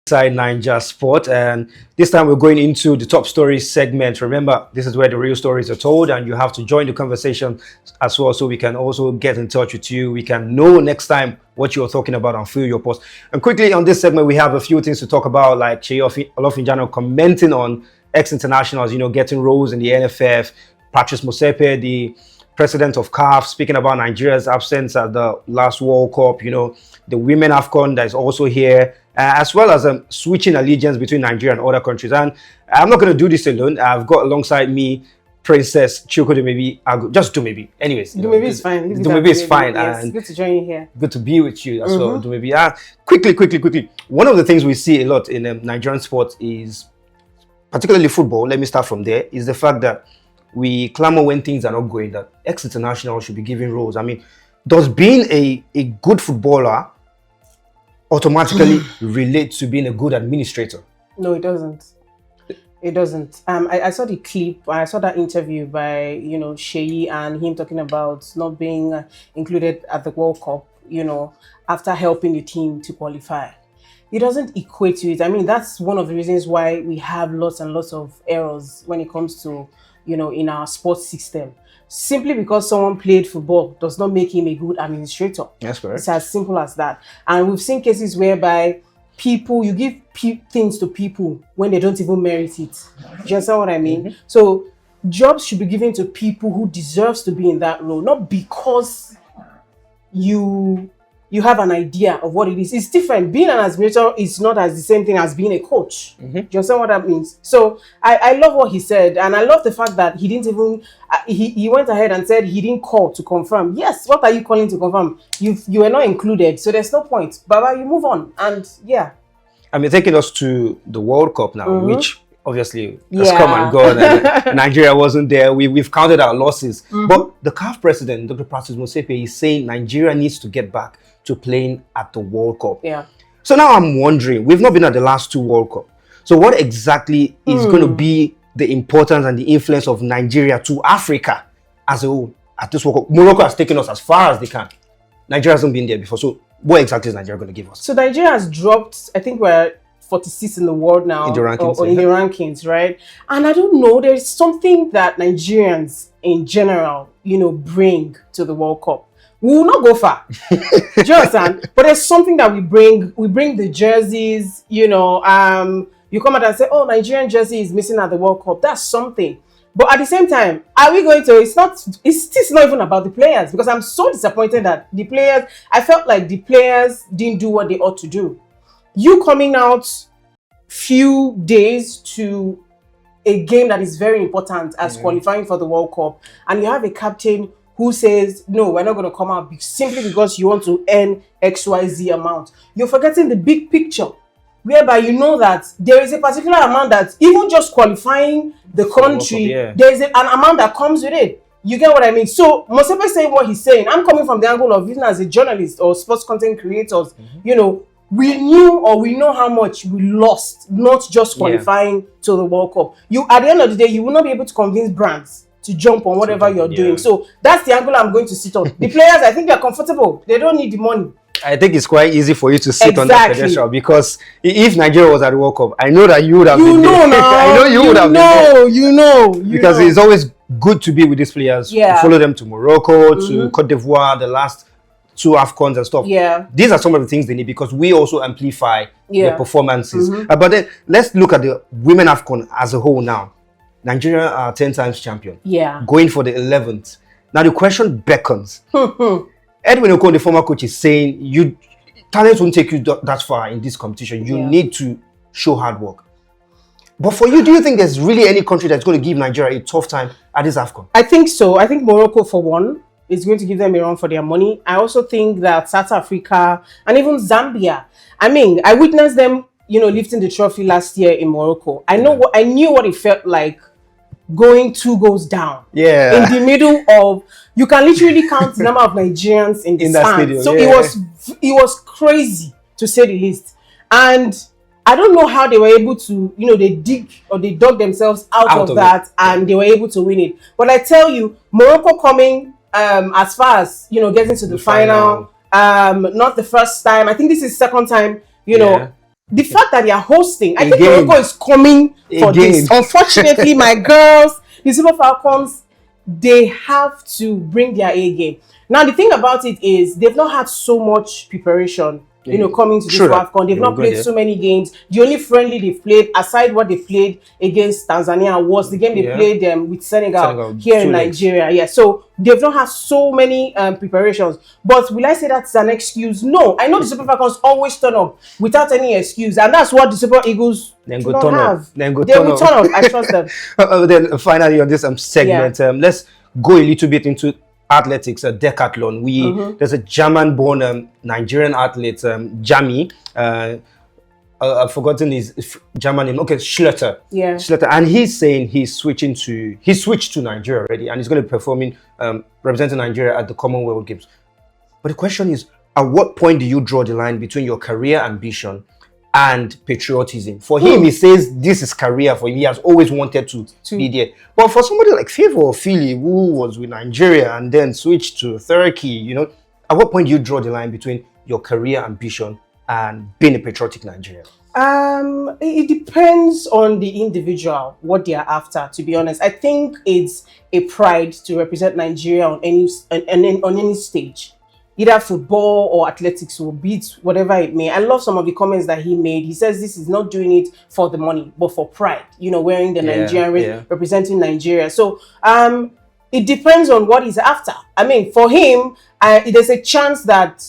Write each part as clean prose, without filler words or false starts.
Inside Naija Sports, and this time we're going into the top stories segment. Remember, this is where the real stories are told, and you have to join the conversation as well, so we can also get in touch with you. We can know next time what you're talking about and fill your post. And quickly on this segment, we have a few things to talk about, like Seyi Olofinjana commenting on ex-internationals, getting roles in the NFF. Patrice Motsepe, the president of CAF, speaking about Nigeria's absence at the last World Cup. The women AFCON that is also here. As well as switching allegiance between Nigeria and other countries. And I'm not going to do this alone. I've got alongside me Princess Chukwudi. Maybe I'll just do maybe. Anyways, do maybe it's fine. Do maybe it's fine. Yes, and good to join you here. Good to be with you as well. Do maybe. Quickly. One of the things we see a lot in Nigerian sports is, particularly football. Let me start from there. Is the fact that we clamor when things are not going. That ex-international should be given roles. I mean, does being a good footballer automatically relate to being a good administrator? No, it doesn't. It doesn't. I saw the clip. I saw that interview by Seyi and him talking about not being included at the World Cup. After helping the team to qualify, it doesn't equate to it. I mean, that's one of the reasons why we have lots and lots of errors when it comes to in our sports system. Simply because someone played football does not make him a good administrator. That's correct. It's as simple as that. And we've seen cases whereby you give things to people when they don't even merit it. Do you understand what I mean? So jobs should be given to people who deserves to be in that role, not because you have an idea of what it is. It's different. Being an administrator is not as the same thing as being a coach. Do you understand what that means? So I love what he said, and I love the fact that he didn't even he went ahead and said he didn't call to confirm. Yes, what are you calling to confirm? You were not included, so there's no point. Baba, you move on, and yeah. I mean, taking us to the World Cup now, which obviously has come and gone, and Nigeria wasn't there. We've counted our losses, but the CAF president, Dr. Patrice Motsepe, is saying Nigeria needs to get back to playing at the World Cup. Yeah. So now I'm wondering, we've not been at the last two World Cup. So what exactly is going to be the importance and the influence of Nigeria to Africa as a whole at this World Cup? Morocco has taken us as far as they can. Nigeria hasn't been there before. So what exactly is Nigeria going to give us? So Nigeria has dropped, I think we're 46 in the world now. In the rankings. In the rankings, right? And I don't know, there's something that Nigerians in general, bring to the World Cup. We will not go far. Do you understand? But there's something that we bring. We bring the jerseys, you come out and say, oh, Nigerian jersey is missing at the World Cup. That's something. But at the same time, are we going to, it's still not even about the players, because I'm so disappointed that I felt like the players didn't do what they ought to do. You coming out few days to a game that is very important as qualifying for the World Cup, and you have a captain who says, no, we're not going to come out simply because you want to earn XYZ amount. You're forgetting the big picture, whereby that there is a particular amount that even just qualifying the country, there's an amount that comes with it. You get what I mean? So Motsepe saying what he's saying, I'm coming from the angle of even as a journalist or sports content creators, we knew or we know how much we lost, not just qualifying to the World Cup. At the end of the day, you will not be able to convince brands to jump on whatever you're doing. So that's the angle I'm going to sit on. The players, I think they're comfortable. They don't need the money. I think it's quite easy for you to sit on that pedestal, because if Nigeria was at the World Cup, I know that you would have been there. I know you would have been there. Because it's always good to be with these players. Yeah. To follow them to Morocco, to Cote d'Ivoire, the last two AFCONs and stuff. Yeah. These are some of the things they need, because we also amplify their performances. But then let's look at the women AFCON as a whole now. Nigeria are 10 times champion. Yeah. Going for the 11th. Now the question beckons. Edwin Okon, the former coach, is saying talent won't take you that far in this competition. You need to show hard work. But for you, do you think there's really any country that's going to give Nigeria a tough time at this AFCON? I think so. I think Morocco, for one, is going to give them a run for their money. I also think that South Africa and even Zambia, I mean, I witnessed them, lifting the trophy last year in Morocco. I knew what it felt like going 2 goals down. Yeah. In the middle of, you can literally count the number of Nigerians in the stand. So it was crazy, to say the least. And I don't know how they were able to, they dug themselves out of that and they were able to win it. But I tell you, Morocco coming as far as getting to the final, not the first time. I think this is second time. The fact that they are hosting, I think Again. Morocco is coming for Again. this. Unfortunately, my girls, the Super Falcons, they have to bring their A game. Now, the thing about it is they've not had so much preparation, coming to this True that. AFCON. They've They will not go played there. so many games. The only friendly they've played, aside what they played against Tanzania, was the game they Yeah. played with Senegal here 2 in legs. Nigeria. Yeah, so they've not had so many preparations. But will I say that's an excuse? No. I know the Super Falcons always turn up without any excuse, and that's what the Super Eagles Then do go not turn have. up. Then go They turn will up. turn up. I trust them. Then finally on this segment, let's go a little bit into athletics, decathlon. There's a German-born Nigerian athlete, Jami. I've forgotten his German name. Okay, Schluter. Yeah. Schluter, and he's saying he switched to Nigeria already, and he's going to be performing, representing Nigeria at the Commonwealth Games. But the question is, at what point do you draw the line between your career ambition and patriotism? For him, he says this is career for him. He has always wanted to be there. But for somebody like Favor or Philly, who was with Nigeria and then switched to Turkey, at what point do you draw the line between your career ambition and being a patriotic Nigerian? It depends on the individual, what they are after, to be honest. I think it's a pride to represent Nigeria on any stage, either football or athletics, or beat whatever it may. I love some of the comments that he made. He says this is not doing it for the money, but for pride, wearing the Nigerian, representing Nigeria. So it depends on what he's after. I mean, for him, there's a chance that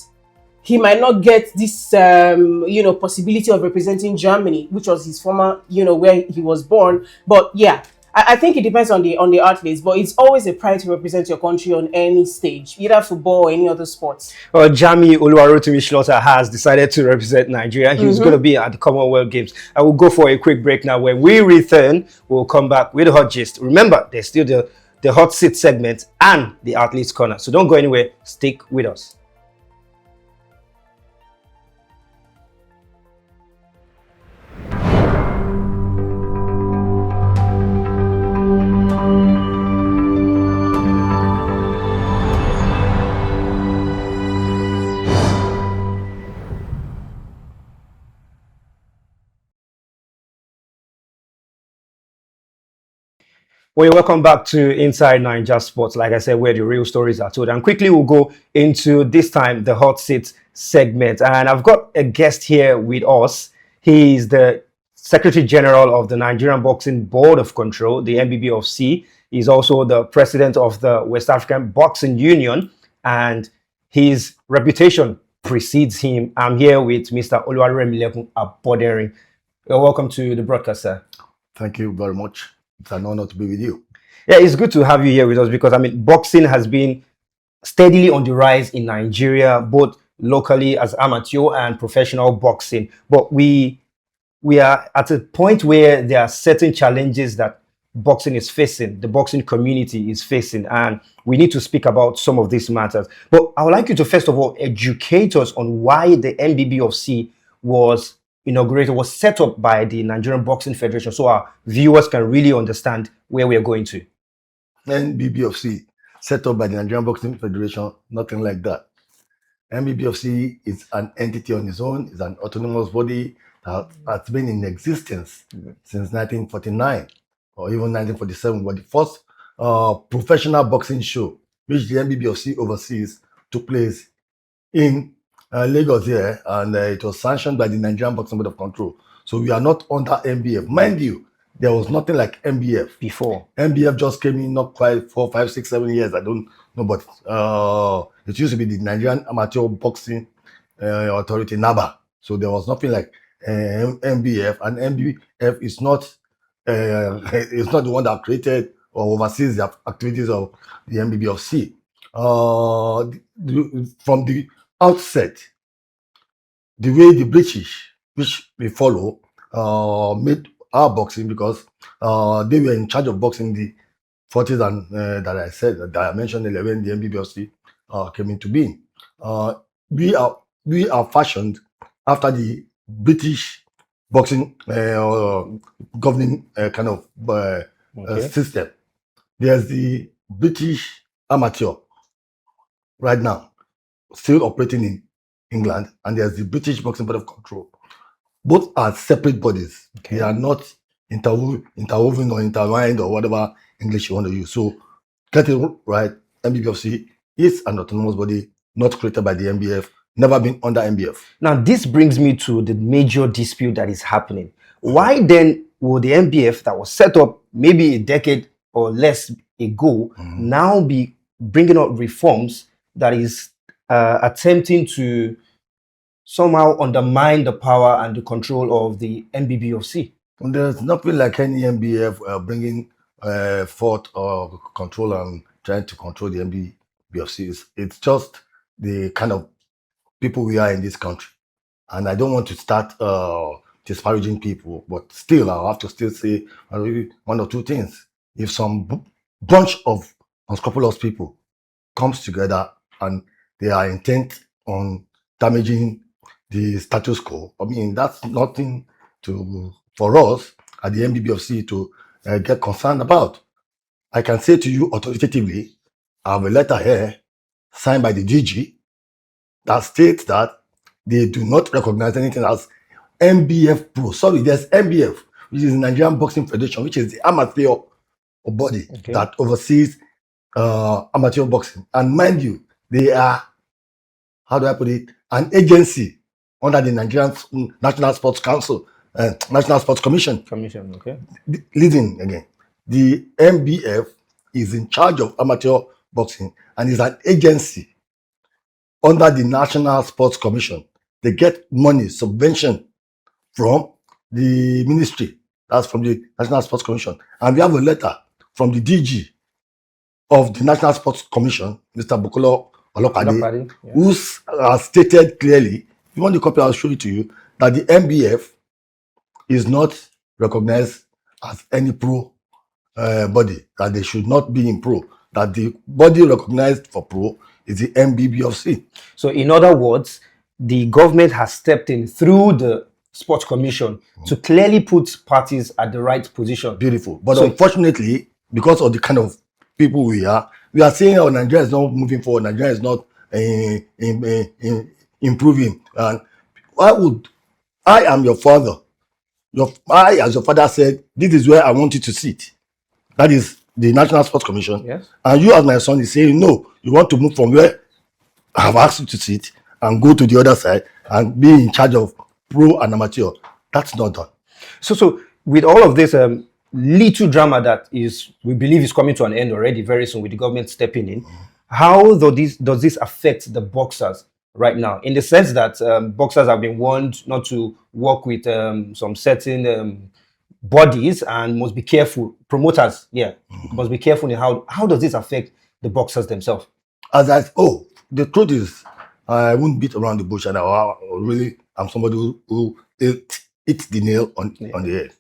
he might not get this, possibility of representing Germany, which was his former, where he was born. But yeah, I think it depends on the athletes, but it's always a pride to represent your country on any stage, either football or any other sports. Well, Jami Oluwarotimi Slaughter has decided to represent Nigeria. He's going to be at the Commonwealth Games. I will go for a quick break now. When we return, we'll come back with the hot gist. Remember, there's still the hot seat segment and the athletes corner. So don't go anywhere. Stick with us. Well, welcome back to Inside Naija Sports. Like I said, where the real stories are told. And quickly, we'll go into this time the hot seat segment. And I've got a guest here with us. He's the Secretary General of the Nigerian Boxing Board of Control, the NBBofC. He's also the president of the West African Boxing Union, and his reputation precedes him. I'm here with Mr. Remi Aboderin. Welcome to the broadcast, sir. Thank you very much. It's an honor to be with you. Yeah, it's good to have you here with us because, boxing has been steadily on the rise in Nigeria, both locally as amateur and professional boxing. But we are at a point where there are certain challenges that boxing is facing, the boxing community is facing, and we need to speak about some of these matters. But I would like you to first of all educate us on why the NBBofC was set up by the Nigerian Boxing Federation, so our viewers can really understand where we are going to. NBBofC, set up by the Nigerian Boxing Federation, nothing like that. NBBofC is an entity on its own, it's an autonomous body that has been in existence since 1949 or even 1947, but the first professional boxing show, which the NBBofC oversees, took place in Lagos here, and it was sanctioned by the Nigerian Boxing Board of Control. So we are not under NBF. Mind you, there was nothing like NBF before. NBF just came in not quite 4, 5, 6, 7 years. I don't know, but it used to be the Nigerian Amateur Boxing Authority, NABA. So there was nothing like NBF, and NBF is not it's not the one that created or oversees the activities of the NBBofC. From the outset, the way the British, which we follow, made our boxing, because they were in charge of boxing in the 40s, and that I said, that I mentioned earlier, when the NBBofC came into being. We are fashioned after the British boxing governing kind of system. There's the British amateur right now, still operating in England, and there's the British Boxing Board of Control. Both are separate bodies. Okay. They are not interwoven or intertwined or whatever English you want to use. So get it right. NBBofC is an autonomous body, not created by the NBF, never been under NBF. Now, this brings me to the major dispute that is happening. Why then will the NBF that was set up maybe a decade or less ago now be bringing up reforms that is attempting to somehow undermine the power and the control of the NBBofC? There's nothing like any NBF bringing forth or control and trying to control the NBBofC. It's just the kind of people we are in this country. And I don't want to start disparaging people, but still, I'll have to still say one or two things. If some bunch of unscrupulous people comes together and they are intent on damaging the status quo, I mean, that's nothing for us at the NBBofC to get concerned about. I can say to you authoritatively, I have a letter here signed by the DG that states that they do not recognize anything as NBF Pro. Sorry, there's NBF, which is the Nigerian Boxing Federation, which is the amateur body that oversees amateur boxing. And mind you, they are, how do I put it, an agency under the Nigerian National Sports Council, National Sports Commission. Okay. Listen again. The NBF is in charge of amateur boxing and is an agency under the National Sports Commission. They get money, subvention from the ministry. That's from the National Sports Commission. And we have a letter from the DG of the National Sports Commission, Mr. Bukola Olopade, who has stated clearly, if you want the copy, I'll show it to you, that the NBF is not recognized as any pro body, that they should not be in pro, that the body recognized for pro is the NBBofC. So in other words, the government has stepped in through the Sports Commission to clearly put parties at the right position. Beautiful. But unfortunately, because of the kind of people we are saying, oh, Nigeria is not moving forward, Nigeria is not improving. And why would I am your father? I, as your father said, this is where I want you to sit. That is the National Sports Commission. Yes. And you, as my son, is saying, no, you want to move from where I have asked you to sit and go to the other side and be in charge of pro and amateur. That's not done. So with all of this little drama that we believe is coming to an end already very soon with the government stepping in, how does this affect the boxers right now? In the sense that boxers have been warned not to work with some certain bodies and must be careful. Promoters, must be careful in how does this affect the boxers themselves? The truth is, I won't beat around the bush, and I'm somebody who hits the nail on the head.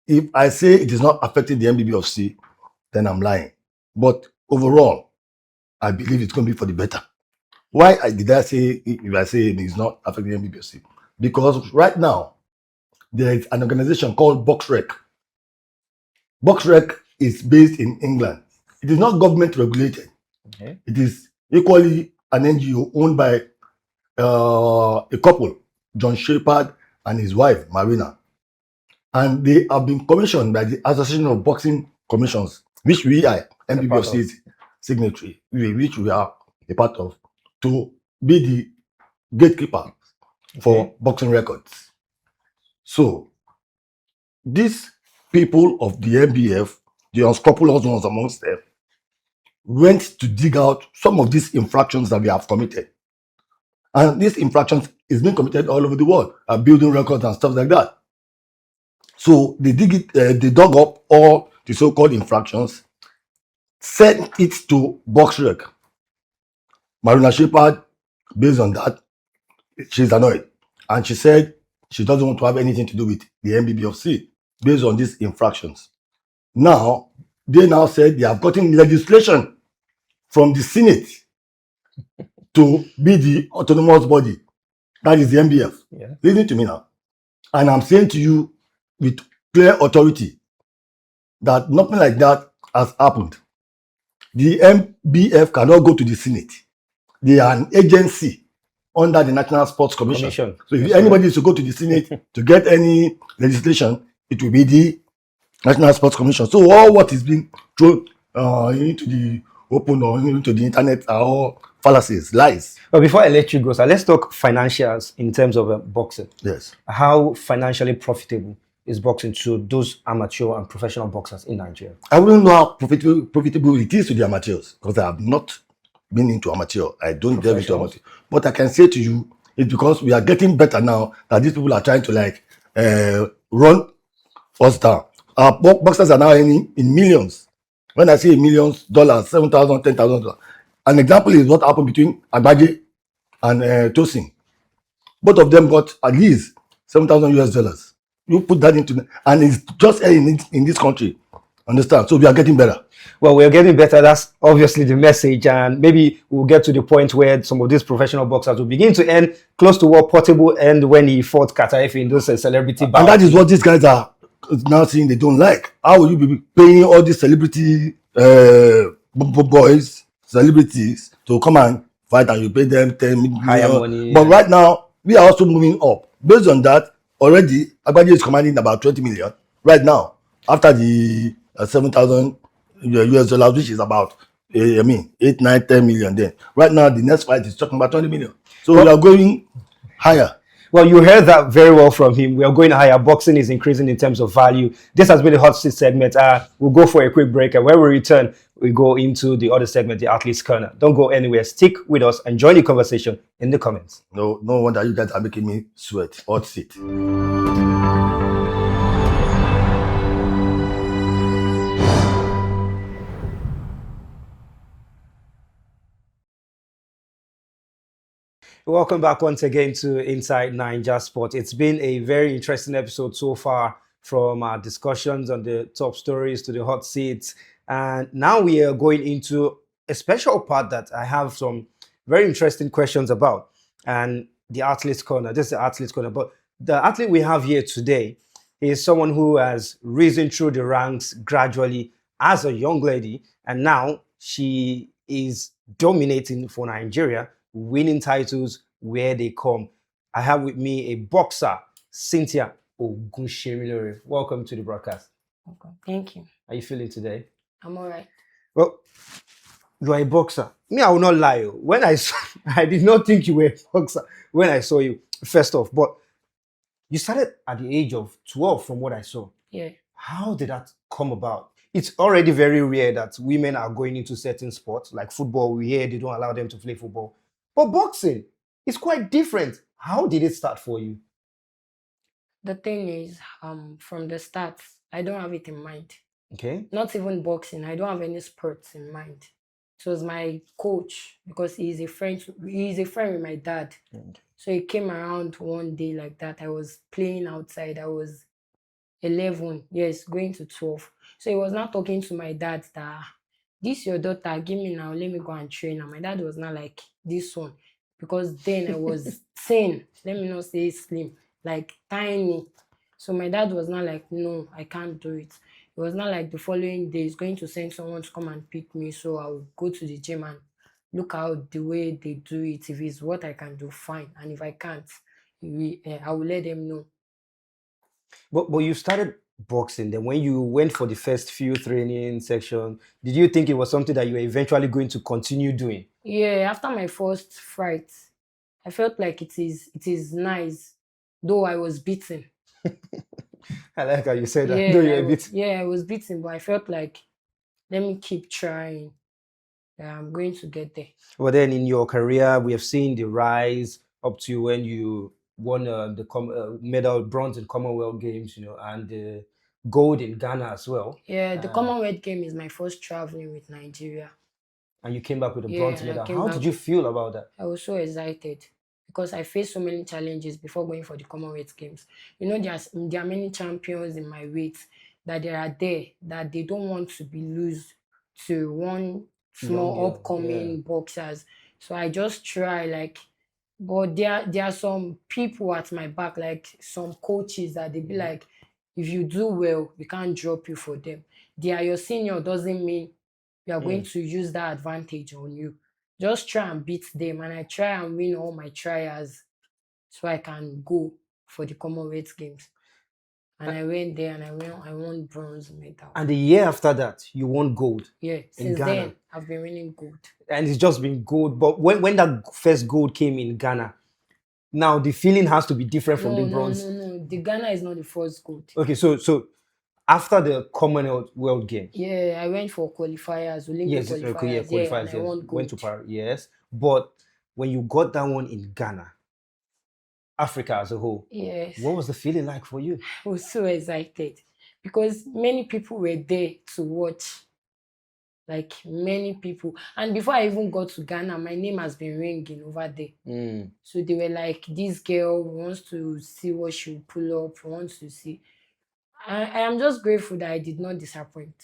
If I say it is not affecting the NBBofC, then I'm lying. But overall, I believe it's going to be for the better. Why did I say if I say it is not affecting the NBBofC? Because right now, there is an organization called BoxRec. BoxRec is based in England. It is not government regulated. Okay. It is equally an NGO owned by a couple, John Shepard and his wife, Marina. And they have been commissioned by the Association of Boxing Commissions, which we are, NBBofC is signatory, which we are a part of, to be the gatekeeper for boxing records. So, these people of the NBF, the unscrupulous ones amongst them, went to dig out some of these infractions that we have committed. And these infractions is being committed all over the world, building records and stuff like that. So they dug up all the so-called infractions, sent it to BoxRec. Marina Shepard, based on that, she's annoyed. And she said she doesn't want to have anything to do with the NBBofC based on these infractions. Now, they now said they have gotten legislation from the Senate to be the autonomous body. That is the NBF. Yeah. Listen to me now. And I'm saying to you with clear authority that nothing like that has happened. The NBF cannot go to the Senate. They are an agency under the National Sports Commission. So if Yes, anybody is to go to the Senate to get any legislation, it will be the National Sports Commission. So all what is being thrown into the open or into the internet are all fallacies, lies. But before I let you go, sir, let's talk financials in terms of boxing. Yes. How financially profitable is boxing to those amateur and professional boxers in Nigeria? I wouldn't know how profitable it is to the amateurs because I have not been into amateur. I don't delve into amateur. But I can say to you, it's because we are getting better now that these people are trying to like run us down. Our boxers are now earning in millions. When I say millions, dollars, $7,000, $10,000. An example is what happened between Agbaje and Tosin. Both of them got at least $7,000. You put that into, and it's just in this country. Understand? So we are getting better. Well, we're getting better. That's obviously the message. And maybe we'll get to the point where some of these professional boxers will begin to earn close to what Portable earned when he fought Kataife in those celebrity bouts. And that is what these guys are now saying they don't like. How will you be paying all these celebrity boys, celebrities to come and fight and you pay them 10 million? Higher money. But right now, we are also moving up. Based on that, already, Agbaje is commanding about 20 million right now after the $7,000, which is about, 8, 9, 10 million then. Right now, the next fight is talking about 20 million. So we are going higher. Well, you heard that very well from him. We are going higher. Boxing is increasing in terms of value. This has been the hot seat segment. We'll go for a quick break, and when we return, we go into the other segment, the Athlete's Corner. Don't go anywhere. Stick with us and join the conversation in the comments. No wonder you guys are making me sweat. Hot seat. Welcome back once again to Inside Naija Sports. It's been a very interesting episode so far, from our discussions on the top stories to the hot seats. And now we are going into a special part that I have some very interesting questions about. And the Athlete's Corner. This is the Athlete's Corner. But the athlete we have here today is someone who has risen through the ranks gradually as a young lady. And now she is dominating for Nigeria, winning titles where they come. I have with me a boxer, Cynthia Ogunsemilore. Welcome to the broadcast. Okay, thank you. How are you feeling today? I'm all right. Well, you are a boxer. Me, I will not lie. When I saw, I did not think you were a boxer when I saw you, first off. But you started at the age of 12 from what I saw. Yeah. How did that come about? It's already very rare that women are going into certain sports, like football. We hear they don't allow them to play football. But boxing is quite different. How did it start for you? The thing is, from the start, I don't have it in mind. Okay. Not even boxing. I don't have any sports in mind. It was my coach, because he's a friend with my dad. Okay. So he came around one day like that. I was playing outside. I was 11, yes, going to 12. So he was now talking to my dad that, this your daughter, give me now, let me go and train her. My dad was not like, this one, because then I was thin, let me not say slim, like tiny. So my dad was not like, no, I can't do it. It was not like the following day he's going to send someone to come and pick me, so I will go to the gym and look out the way they do it. If it's what I can do, fine. And if I can't, I will let them know. But you started boxing. Then when you went for the first few training section, did you think it was something that you were eventually going to continue doing? Yeah, after my first fight, I felt like it is nice, though I was beaten. I like how you said that. Yeah, Though you were a bit. I was beaten, but I felt like, let me keep trying. I'm going to get there. But then in your career, we have seen the rise up to when you won the medal, bronze in Commonwealth Games, and the gold in Ghana as well. Yeah, the Commonwealth game is my first traveling with Nigeria. And you came back with a Yeah, bronze and I medal. came How back did you feel about that? I was so excited because I faced so many challenges before going for the Commonwealth Games. There are many champions in my weight that that they don't want to be lose to one small Young girl, upcoming boxers. So I just try but there are some people at my back, like some coaches, that they be like, if you do well, we can't drop you for them. They are your senior, doesn't mean you are going to use that advantage on you. just try and beat them, and I try and win all my trials so I can go for the Commonwealth Games. And I went there and I won bronze medal. And the year after that, you won gold. Yeah, in since Ghana. then I've been winning gold. And it's just been gold. But when that first gold came in Ghana, now the feeling has to be different from the bronze. No. The Ghana is not the first gold. Okay, so after the Commonwealth World Games, Yeah, I went for qualifiers, Olympic yes, qualifiers. okay, yeah, qualifiers, and I yes, won gold. went to Paris, yes. But when you got that one in Ghana, Africa as a whole, Yes. what was the feeling like for you? I was so excited because many people were there to watch. Like many people. And before I even got to Ghana, my name has been ringing over there. So they were like, this girl wants to see what she will pull up, wants to see. I am just grateful that I did not disappoint.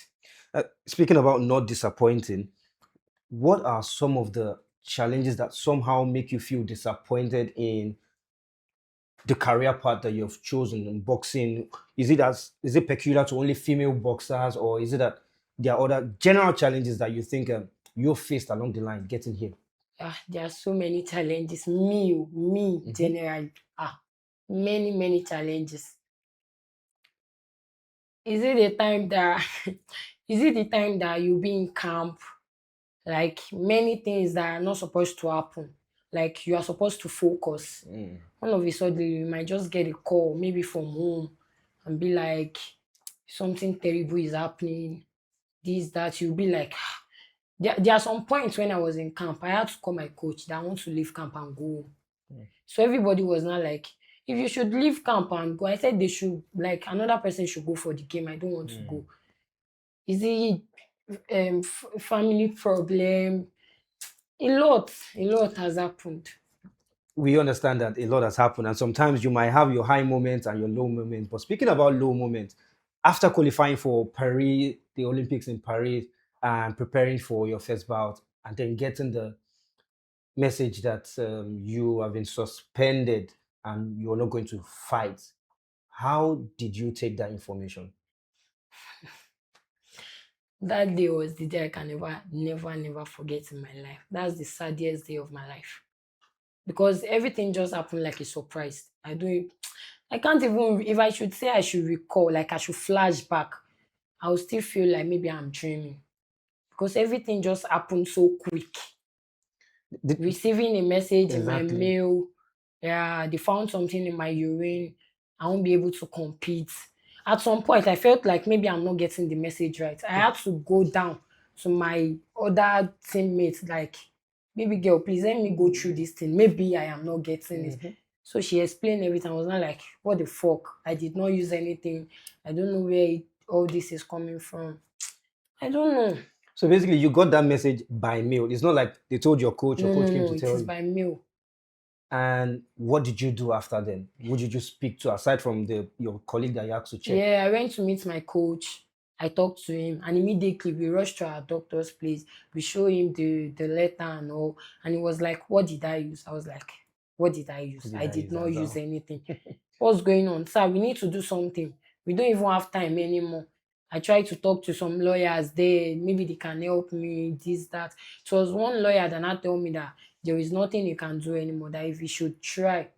Speaking about not disappointing, what are some of the challenges that somehow make you feel disappointed in the career path that you've chosen in boxing? Is it peculiar to only female boxers, or is it that there are other general challenges that you think you faced along the line getting here? There are so many challenges. Me, generally. Many challenges. Is it the time that you'll be in camp? Like many things that are not supposed to happen. Like you are supposed to focus. All of a sudden, you might just get a call, maybe from home, and be like, something terrible is happening. This, that. You'll be like, there are some points when I was in camp, I had to call my coach that I want to leave camp and go home. So everybody was not like, if you should leave camp and go, I said they should, like another person should go for the game. I don't want to go. Is it family problem? A lot has happened. We understand that a lot has happened, and sometimes you might have your high moments and your low moments. But speaking about low moments, after qualifying for Paris, the Olympics in Paris, and preparing for your first bout, and then getting the message that you have been suspended and you're not going to fight, how did you take that information? That day was the day I can never forget in my life. That's the saddest day of my life. Because everything just happened like a surprise. I can't even, if I should say I should recall, like I should flash back, I will still feel like maybe I'm dreaming. Because everything just happened so quick. Receiving a message in my mail, they found something in my urine, I won't be able to compete. At some point, I felt like maybe I'm not getting the message right. I had to go down to my other teammates, like, baby girl, please let me go through this thing. Maybe I am not getting it. So she explained everything. I was not like, what the fuck? I did not use anything. I don't know where all this is coming from. I don't know. So basically, you got that message by mail. It's not like they told your coach, came to tell you. It is by mail. And what did you do after then? Who did you speak to, aside from your colleague that you had to check? Yeah, I went to meet my coach. I talked to him, and immediately we rushed to our doctor's place. We showed him the letter and all, and he was like, what did I use? I was like, what did I use? I did not use anything. What's going on? Sir, we need to do something. We don't even have time anymore. I tried to talk to some lawyers there. Maybe they can help me, this, that. So it was one lawyer that now told me that there is nothing you can do anymore, that if you should try,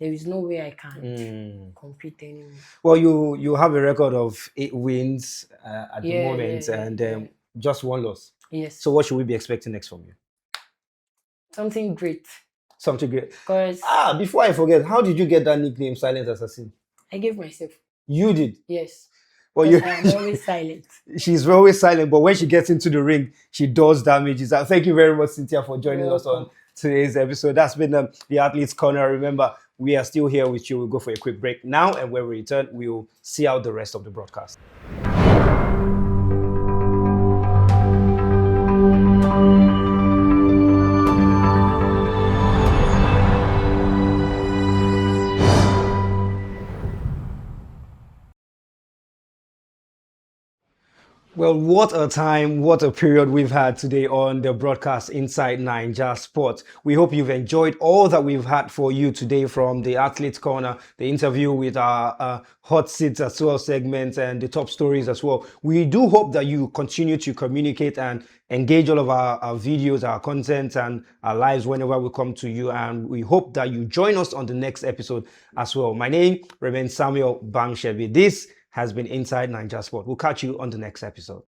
there is no way I can compete anymore. Well, you have a record of 8 wins at the moment, and just 1 loss. Yes. So what should we be expecting next from you? Something great. Something great. Because before I forget, how did you get that nickname, Silent Assassin? I gave myself. You did? Yes. Well, I'm always silent. She's always silent, but when she gets into the ring, she does damages. Thank you very much, Cynthia, for joining us on today's episode. That's been the Athlete's Corner. Remember, we are still here with you. We'll go for a quick break now, and when we return, we'll see out the rest of the broadcast. Well, what a time, what a period we've had today on the broadcast Inside Naija Sports. We hope you've enjoyed all that we've had for you today, from the Athletes Corner, the interview with our hot seats as well segments, and the top stories as well. We do hope that you continue to communicate and engage all of our videos, our content, and our lives whenever we come to you. And we hope that you join us on the next episode as well. My name remains Samuel Bangshebi. This has been Inside Naija Sport. We'll catch you on the next episode.